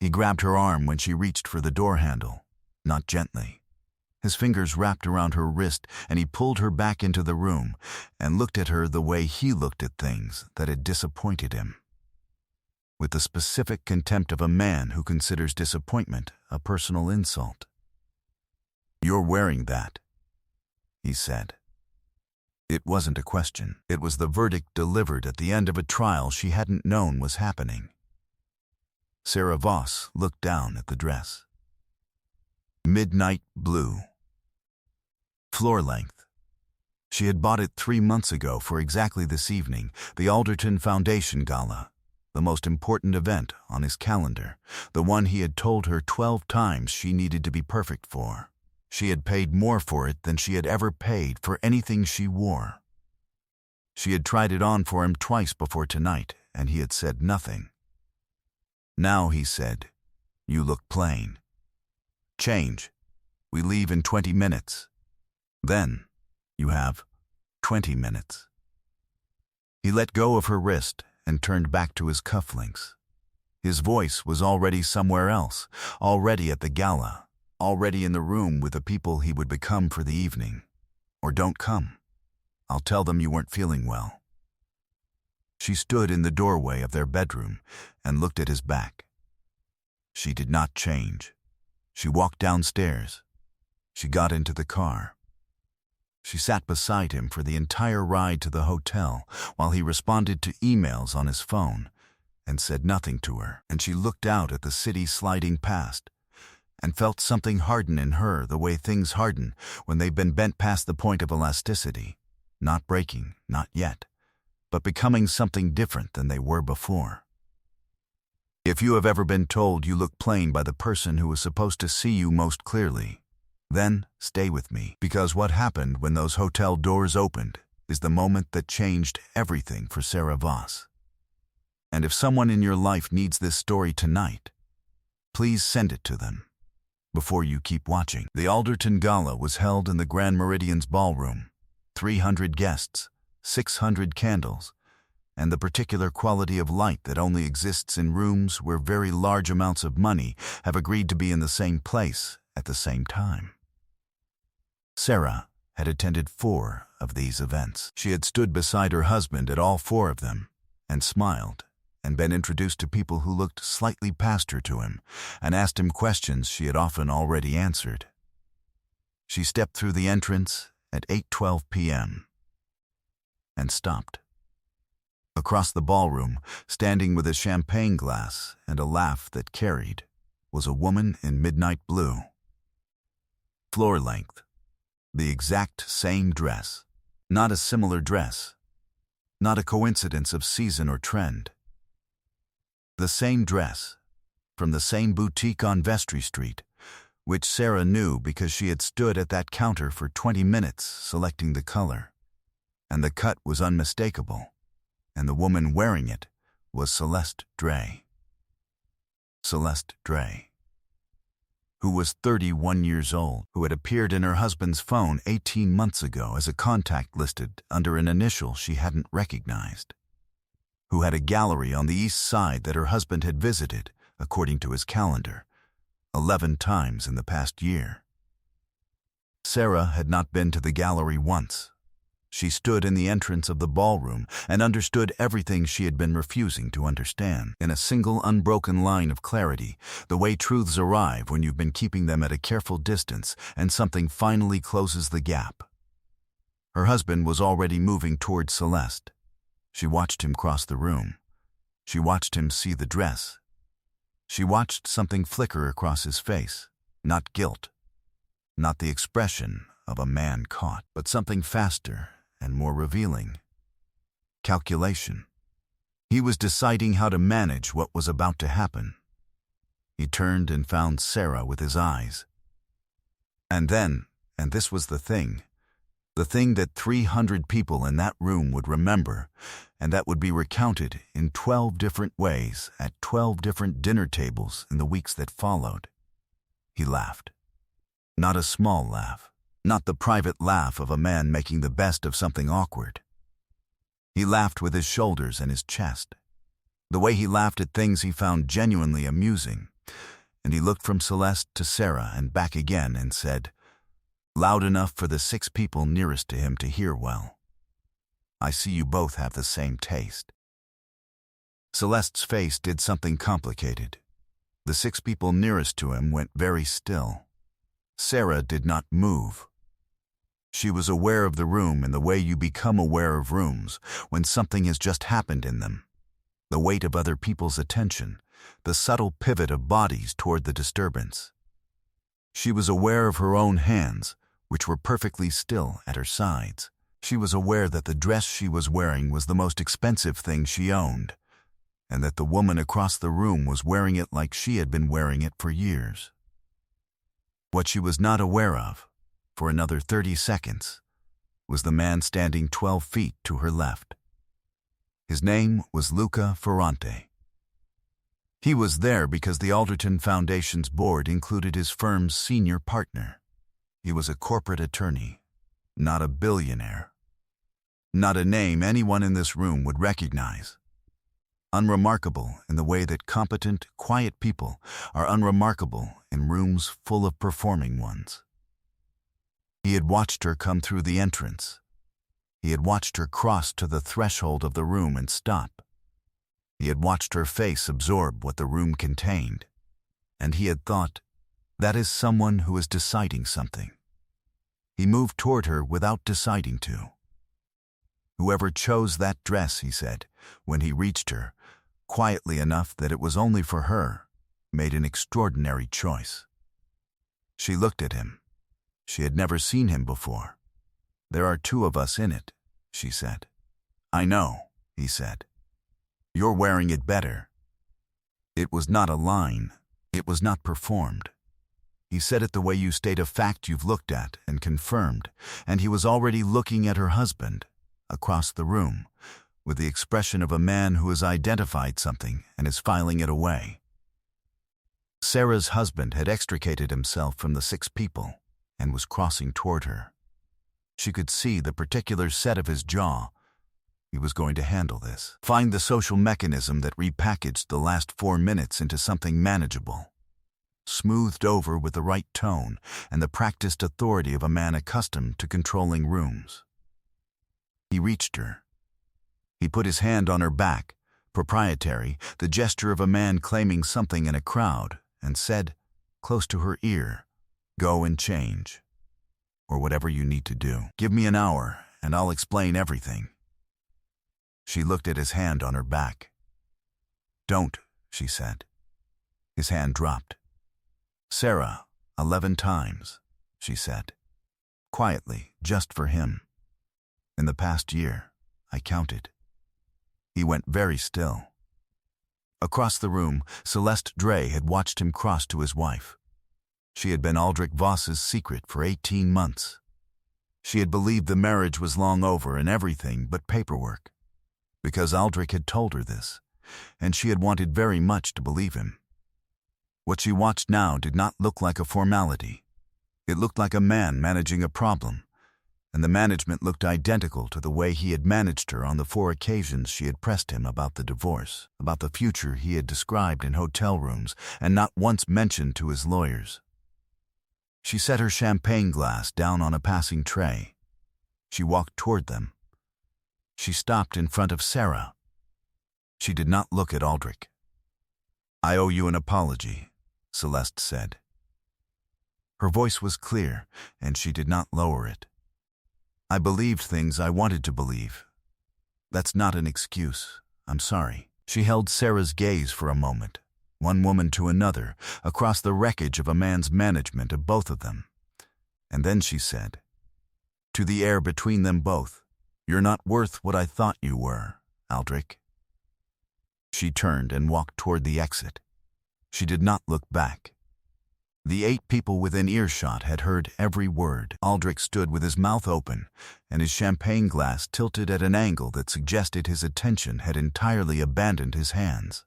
He grabbed her arm when she reached for the door handle, not gently. His fingers wrapped around her wrist, and he pulled her back into the room and looked at her the way he looked at things that had disappointed him, with the specific contempt of a man who considers disappointment a personal insult. "You're wearing that," he said. It wasn't a question. It was the verdict delivered at the end of a trial she hadn't known was happening. Sarah Voss looked down at the dress. Midnight blue. Floor length. She had bought it 3 months ago for exactly this evening, the Alderton Foundation Gala, the most important event on his calendar, the one he had told her 12 times she needed to be perfect for. She had paid more for it than she had ever paid for anything she wore. She had tried it on for him twice before tonight, and he had said nothing. Now he said, "You look plain. Change. We leave in 20 minutes. Then you have 20 minutes." He let go of her wrist and turned back to his cufflinks. His voice was already somewhere else, already at the gala, already in the room with the people he would become for the evening. "Or don't come. I'll tell them you weren't feeling well." She stood in the doorway of their bedroom and looked at his back. She did not change. She walked downstairs. She got into the car. She sat beside him for the entire ride to the hotel while he responded to emails on his phone and said nothing to her. And she looked out at the city sliding past and felt something harden in her the way things harden when they've been bent past the point of elasticity, not breaking, not yet, but becoming something different than they were before. If you have ever been told you look plain by the person who was supposed to see you most clearly, then stay with me, because what happened when those hotel doors opened is the moment that changed everything for Sarah Voss. And if someone in your life needs this story tonight, please send it to them before you keep watching. The Alderton Gala was held in the Grand Meridian's ballroom. 300 guests, 600 candles, and the particular quality of light that only exists in rooms where very large amounts of money have agreed to be in the same place at the same time. Sarah had attended 4 of these events. She had stood beside her husband at all 4 of them and smiled and been introduced to people who looked slightly past her to him and asked him questions she had often already answered. She stepped through the entrance at 8:12 p.m. and stopped. Across the ballroom, standing with a champagne glass and a laugh that carried, was a woman in midnight blue. Floor length. The exact same dress. Not a similar dress. Not a coincidence of season or trend. The same dress, from the same boutique on Vestry Street, which Sarah knew because she had stood at that counter for 20 minutes selecting the color. And the cut was unmistakable, and the woman wearing it was Celeste Dray. Celeste Dray, who was 31 years old, who had appeared in her husband's phone 18 months ago as a contact listed under an initial she hadn't recognized, who had a gallery on the East Side that her husband had visited, according to his calendar, 11 times in the past year. Sarah had not been to the gallery once. She stood in the entrance of the ballroom and understood everything she had been refusing to understand, in a single unbroken line of clarity, the way truths arrive when you've been keeping them at a careful distance and something finally closes the gap. Her husband was already moving toward Celeste. She watched him cross the room. She watched him see the dress. She watched something flicker across his face, not guilt, not the expression of a man caught, but something faster and more revealing. Calculation. He was deciding how to manage what was about to happen. He turned and found Sarah with his eyes. And then, and this was the thing that 300 people in that room would remember, and that would be recounted in 12 different ways at 12 different dinner tables in the weeks that followed. He laughed. Not a small laugh. Not the private laugh of a man making the best of something awkward. He laughed with his shoulders and his chest. The way he laughed at things he found genuinely amusing, and he looked from Celeste to Sarah and back again and said, loud enough for the 6 people nearest to him to hear well, I see you both have the same taste. Celeste's face did something complicated. The 6 people nearest to him went very still. Sarah did not move. She was aware of the room in the way you become aware of rooms when something has just happened in them. The weight of other people's attention, the subtle pivot of bodies toward the disturbance. She was aware of her own hands, which were perfectly still at her sides. She was aware that the dress she was wearing was the most expensive thing she owned, and that the woman across the room was wearing it like she had been wearing it for years. What she was not aware of, for another 30 seconds, was the man standing 12 feet to her left. His name was Luca Ferrante. He was there because the Alderton Foundation's board included his firm's senior partner. He was a corporate attorney, not a billionaire. Not a name anyone in this room would recognize. Unremarkable in the way that competent, quiet people are unremarkable in rooms full of performing ones. He had watched her come through the entrance. He had watched her cross to the threshold of the room and stop. He had watched her face absorb what the room contained, and he had thought, that is someone who is deciding something. He moved toward her without deciding to. Whoever chose that dress, he said, when he reached her, quietly enough that it was only for her, made an extraordinary choice. She looked at him. She had never seen him before. There are 2 of us in it, she said. I know, he said. You're wearing it better. It was not a line. It was not performed. He said it the way you state a fact you've looked at and confirmed, and he was already looking at her husband, across the room, with the expression of a man who has identified something and is filing it away. Sarah's husband had extricated himself from the 6 people and was crossing toward her. She could see the particular set of his jaw. He was going to handle this. Find the social mechanism that repackaged the last 4 minutes into something manageable, smoothed over with the right tone and the practiced authority of a man accustomed to controlling rooms. He reached her. He put his hand on her back, proprietary, the gesture of a man claiming something in a crowd, and said, close to her ear, go and change. Or whatever you need to do. Give me an hour, and I'll explain everything. She looked at his hand on her back. Don't, she said. His hand dropped. Sarah, 11 times, she said. Quietly, just for him. In the past year, I counted. He went very still. Across the room, Celeste Dre had watched him cross to his wife. She had been Aldrich Voss's secret for 18 months. She had believed the marriage was long over and everything but paperwork, because Aldrich had told her this, and she had wanted very much to believe him. What she watched now did not look like a formality. It looked like a man managing a problem, and the management looked identical to the way he had managed her on the 4 occasions she had pressed him about the divorce, about the future he had described in hotel rooms and not once mentioned to his lawyers. She set her champagne glass down on a passing tray. She walked toward them. She stopped in front of Sarah. She did not look at Aldrich. I owe you an apology, Celeste said. Her voice was clear, and she did not lower it. I believed things I wanted to believe. That's not an excuse. I'm sorry. She held Sarah's gaze for a moment, one woman to another, across the wreckage of a man's management of both of them. And then she said, to the air between them both, you're not worth what I thought you were, Aldrich. She turned and walked toward the exit. She did not look back. The 8 people within earshot had heard every word. Aldrich stood with his mouth open and his champagne glass tilted at an angle that suggested his attention had entirely abandoned his hands.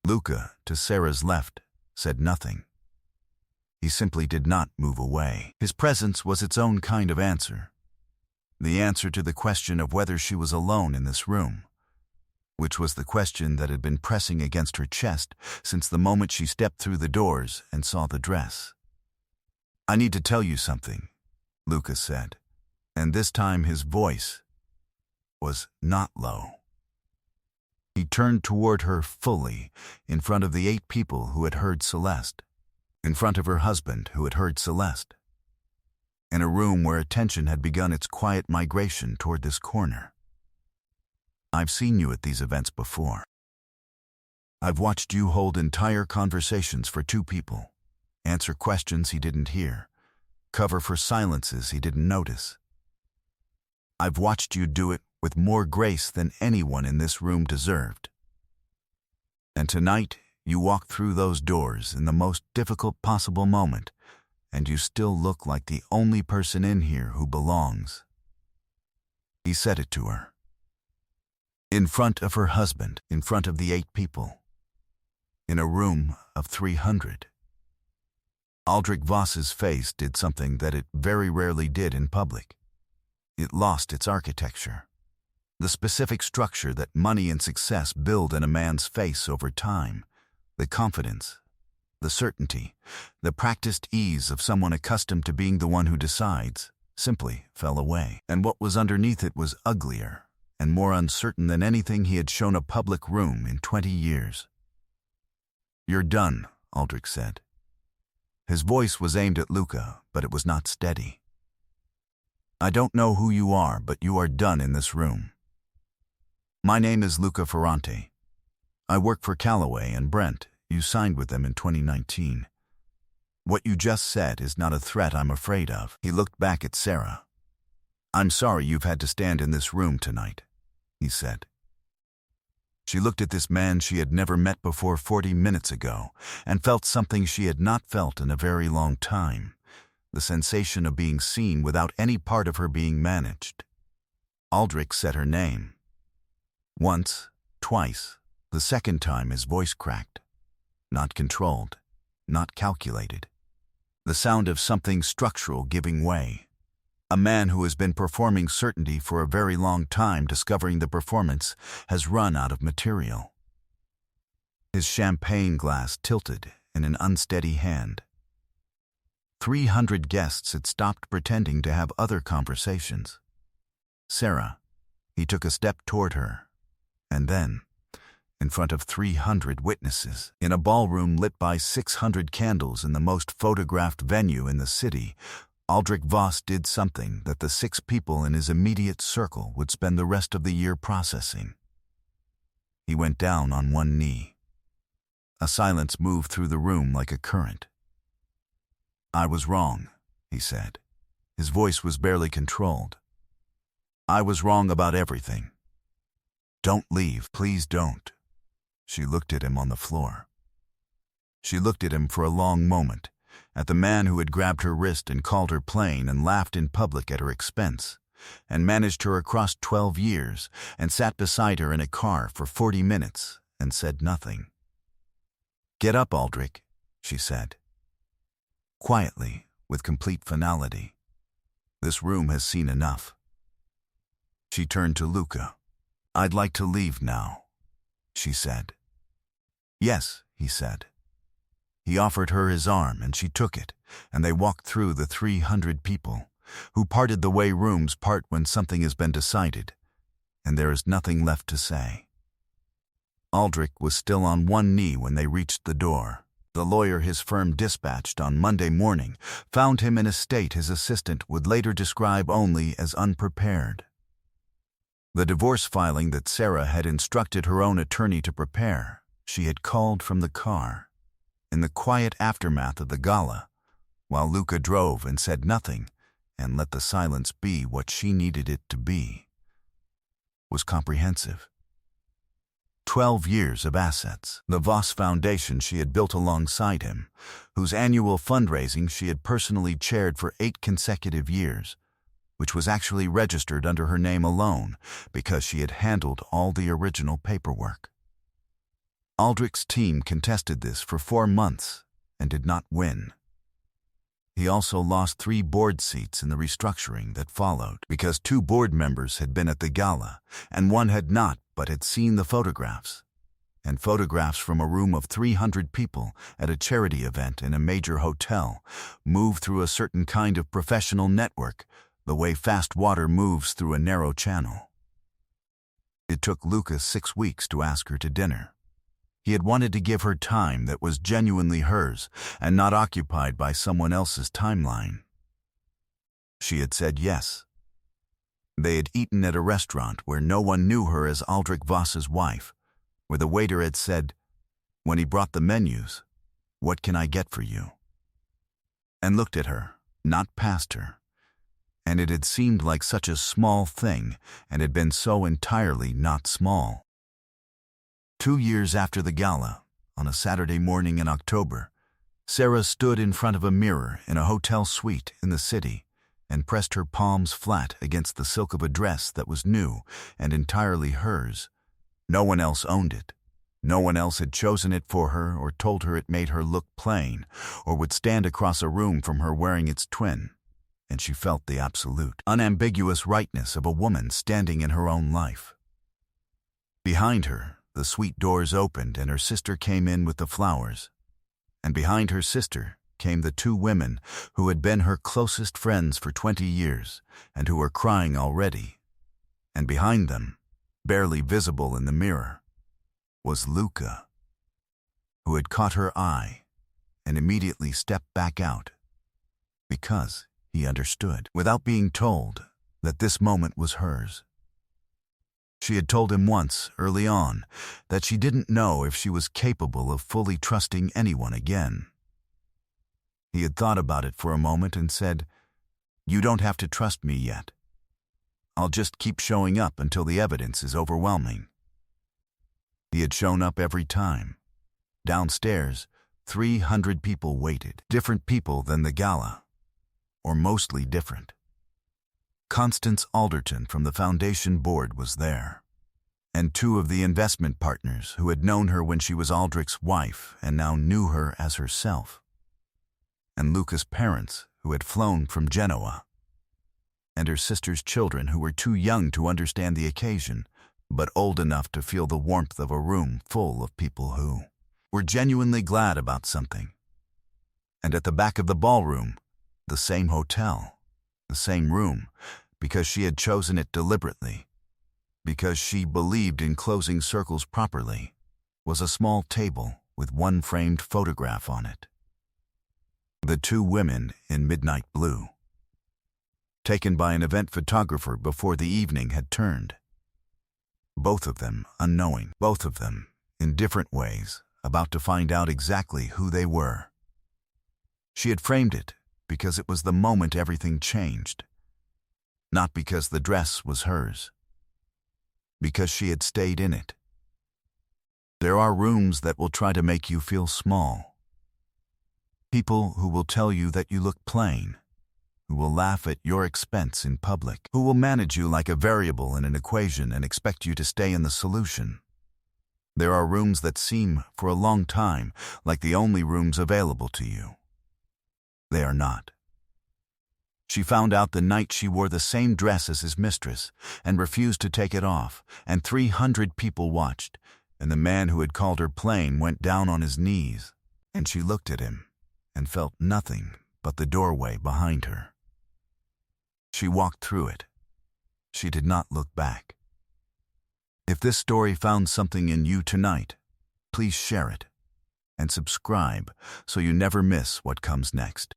Luca, to Sarah's left, said nothing. He simply did not move away. His presence was its own kind of answer. The answer to the question of whether she was alone in this room. which was the question that had been pressing against her chest since the moment she stepped through the doors and saw the dress. "I need to tell you something," Lucas said, and this time his voice was not low. He turned toward her fully, in front of the 8 people who had heard Celeste, in front of her husband who had heard Celeste, in a room where attention had begun its quiet migration toward this corner. "I've seen you at these events before. I've watched you hold entire conversations for 2 people, answer questions he didn't hear, cover for silences he didn't notice. I've watched you do it with more grace than anyone in this room deserved. And tonight, you walk through those doors in the most difficult possible moment, and you still look like the only person in here who belongs." He said it to her. In front of her husband, in front of the 8 people. In a room of 300. Aldrich Voss's face did something that it very rarely did in public. It lost its architecture. The specific structure that money and success build in a man's face over time. The confidence, the certainty, the practiced ease of someone accustomed to being the one who decides, simply fell away. And what was underneath it was uglier and more uncertain than anything he had shown a public room in 20 years. "You're done," Aldrich said. His voice was aimed at Luca, but it was not steady. "I don't know who you are, but you are done in this room. My name is Luca Ferrante. I work for Callaway and Brent. You signed with them in 2019. What you just said is not a threat I'm afraid of." He looked back at Sarah. "I'm sorry you've had to stand in this room tonight," he said. She looked at this man she had never met before 40 minutes ago and felt something she had not felt in a very long time, the sensation of being seen without any part of her being managed. Aldrich said her name. Once, twice, the second time his voice cracked. Not controlled, not calculated. The sound of something structural giving way. A man who has been performing certainty for a very long time, discovering the performance has run out of material. His champagne glass tilted in an unsteady hand. 300 guests had stopped pretending to have other conversations. "Sarah," he took a step toward her, and then, in front of 300 witnesses, in a ballroom lit by 600 candles in the most photographed venue in the city, Aldrich Voss did something that the 6 people in his immediate circle would spend the rest of the year processing. He went down on one knee. A silence moved through the room like a current. "I was wrong," he said. His voice was barely controlled. "I was wrong about everything. Don't leave, please don't." She looked at him on the floor. She looked at him for a long moment, at the man who had grabbed her wrist and called her plain and laughed in public at her expense, and managed her across 12 years, and sat beside her in a car for 40 minutes and said nothing. "Get up, Aldrich," she said. Quietly, with complete finality. "This room has seen enough." She turned to Luca. "I'd like to leave now," she said. "Yes," he said. He offered her his arm, and she took it, and they walked through the 300 people, who parted the way rooms part when something has been decided, and there is nothing left to say. Aldrich was still on one knee when they reached the door. The lawyer his firm dispatched on Monday morning found him in a state his assistant would later describe only as unprepared. The divorce filing that Sarah had instructed her own attorney to prepare, she had called from the car. In the quiet aftermath of the gala, while Luca drove and said nothing and let the silence be what she needed it to be, was comprehensive. 12 years of assets, the Voss Foundation she had built alongside him, whose annual fundraising she had personally chaired for 8 consecutive years, which was actually registered under her name alone because she had handled all the original paperwork. Aldrich's team contested this for 4 months and did not win. He also lost 3 board seats in the restructuring that followed because 2 board members had been at the gala and 1 had not but had seen the photographs. And photographs from a room of 300 people at a charity event in a major hotel move through a certain kind of professional network, the way fast water moves through a narrow channel. It took Lucas 6 weeks to ask her to dinner. He had wanted to give her time that was genuinely hers and not occupied by someone else's timeline. She had said yes. They had eaten at a restaurant where no one knew her as Aldrich Voss's wife, where the waiter had said, when he brought the menus, "What can I get for you?" and looked at her, not past her. And it had seemed like such a small thing and had been so entirely not small. 2 years after the gala, on a Saturday morning in October, Sarah stood in front of a mirror in a hotel suite in the city and pressed her palms flat against the silk of a dress that was new and entirely hers. No one else owned it. No one else had chosen it for her or told her it made her look plain or would stand across a room from her wearing its twin. And she felt the absolute, unambiguous rightness of a woman standing in her own life. Behind her, the suite doors opened and her sister came in with the flowers. And behind her sister came the 2 women who had been her closest friends for 20 years and who were crying already. And behind them, barely visible in the mirror, was Luca, who had caught her eye and immediately stepped back out because he understood, without being told, that this moment was hers. She had told him once, early on, that she didn't know if she was capable of fully trusting anyone again. He had thought about it for a moment and said, "You don't have to trust me yet. I'll just keep showing up until the evidence is overwhelming." He had shown up every time. Downstairs, 300 people waited, different people than the gala, or mostly different. Constance Alderton from the foundation board was there, and 2 of the investment partners who had known her when she was Aldrich's wife and now knew her as herself, and Luca's parents who had flown from Genoa, and her sister's children who were too young to understand the occasion, but old enough to feel the warmth of a room full of people who were genuinely glad about something. And at the back of the ballroom, the same hotel, the same room, because she had chosen it deliberately, because she believed in closing circles properly, was a small table with 1 framed photograph on it. The 2 women in midnight blue, taken by an event photographer before the evening had turned. Both of them unknowing, both of them, in different ways, about to find out exactly who they were. She had framed it because it was the moment everything changed, not because the dress was hers, because she had stayed in it. There are rooms that will try to make you feel small. People who will tell you that you look plain, who will laugh at your expense in public, who will manage you like a variable in an equation and expect you to stay in the solution. There are rooms that seem, for a long time, like the only rooms available to you. They are not. She found out the night she wore the same dress as his mistress and refused to take it off, and 300 people watched, and the man who had called her plain went down on his knees, and she looked at him and felt nothing but the doorway behind her. She walked through it. She did not look back. If this story found something in you tonight, please share it and subscribe so you never miss what comes next.